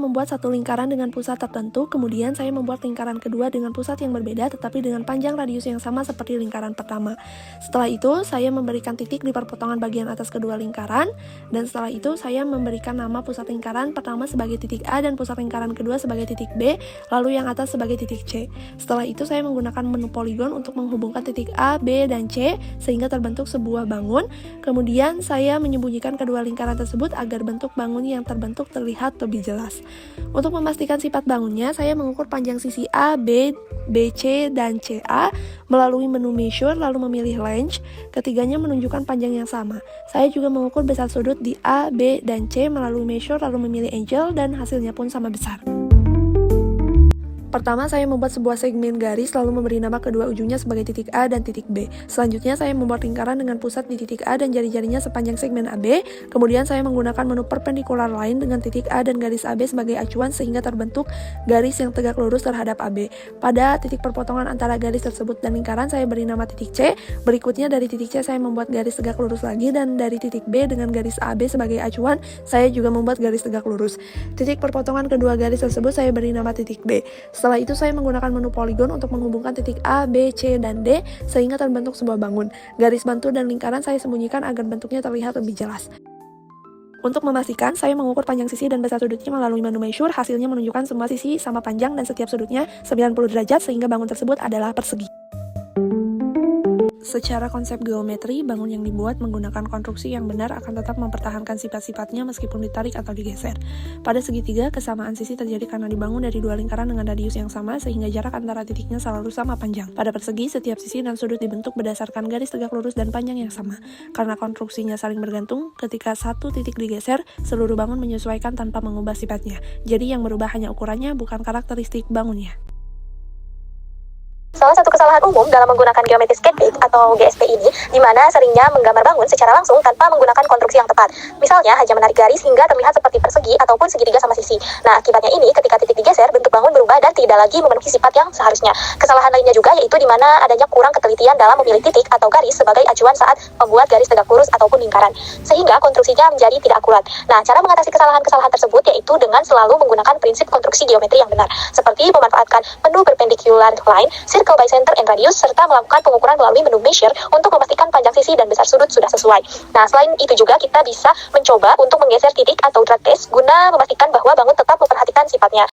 membuat satu lingkaran dengan pusat tertentu, kemudian saya membuat lingkaran kedua dengan pusat yang berbeda tetapi dengan panjang radius yang sama seperti lingkaran pertama. Setelah itu, saya memberikan titik di perpotongan bagian atas kedua lingkaran, dan setelah itu saya memberikan nama pusat lingkaran pertama sebagai titik A dan pusat lingkaran kedua sebagai titik B, lalu yang atas sebagai titik C. Setelah itu saya menggunakan menu poligon untuk menghubungkan titik A, B, dan C sehingga terbentuk sebuah bangun. Kemudian saya menyembunyikan kedua lingkaran tersebut agar bentuk bangun yang terbentuk terlihat lebih jelas. Untuk memastikan sifat bangunnya, saya mengukur panjang sisi A, B, BC, dan CA melalui menu measure lalu memilih range. Ketiganya menunjukkan panjang yang sama. Saya juga mengukur besar sudut di A, B, dan C melalui measure lalu memilih angle dan hasilnya pun sama besar. Pertama, saya membuat sebuah segmen garis lalu memberi nama kedua ujungnya sebagai titik A dan titik B. Selanjutnya, saya membuat lingkaran dengan pusat di titik A dan jari-jarinya sepanjang segmen AB. Kemudian, saya menggunakan menu perpendicular line dengan titik A dan garis AB sebagai acuan sehingga terbentuk garis yang tegak lurus terhadap AB. Pada titik perpotongan antara garis tersebut dan lingkaran, saya beri nama titik C. Berikutnya, dari titik C, saya membuat garis tegak lurus lagi, dan dari titik B dengan garis AB sebagai acuan, saya juga membuat garis tegak lurus. Titik perpotongan kedua garis tersebut, saya beri nama titik B. Setelah itu saya menggunakan menu poligon untuk menghubungkan titik A, B, C, dan D sehingga terbentuk sebuah bangun. Garis bantu dan lingkaran saya sembunyikan agar bentuknya terlihat lebih jelas. Untuk memastikan, saya mengukur panjang sisi dan besar sudutnya melalui menu measure. Hasilnya menunjukkan semua sisi sama panjang dan setiap sudutnya 90 derajat sehingga bangun tersebut adalah persegi. Secara konsep geometri, bangun yang dibuat menggunakan konstruksi yang benar akan tetap mempertahankan sifat-sifatnya meskipun ditarik atau digeser. Pada segitiga, kesamaan sisi terjadi karena dibangun dari dua lingkaran dengan radius yang sama sehingga jarak antara titiknya selalu sama panjang. Pada persegi, setiap sisi dan sudut dibentuk berdasarkan garis tegak lurus dan panjang yang sama. Karena konstruksinya saling bergantung, ketika satu titik digeser, seluruh bangun menyesuaikan tanpa mengubah sifatnya. Jadi yang berubah hanya ukurannya, bukan karakteristik bangunnya. Salah satu kesalahan umum dalam menggunakan geometri sketch atau GSP ini, di mana seringnya menggambar bangun secara langsung tanpa menggunakan konstruksi yang tepat. Misalnya, hanya menarik garis hingga terlihat seperti persegi ataupun segitiga sama sisi. Nah, akibatnya ini, ketika titik digeser, bentuk bangun berubah dan tidak lagi memenuhi sifat yang seharusnya. Kesalahan lainnya juga yaitu di mana adanya kurang ketelitian dalam memilih titik atau garis sebagai acuan saat membuat garis tegak lurus ataupun lingkaran, sehingga konstruksinya menjadi tidak akurat. Nah, cara mengatasi kesalahan-kesalahan tersebut yaitu dengan selalu menggunakan prinsip konstruksi geometri yang benar, seperti memanfaatkan menu perpendicular line, circle by center and radius, serta melakukan pengukuran melalui menu measure untuk memastikan panjang sisi dan besar sudut sudah sesuai. Nah, selain itu juga kita bisa mencoba untuk menggeser titik atau drag test guna memastikan bahwa bangun tetap memperhatikan sifatnya.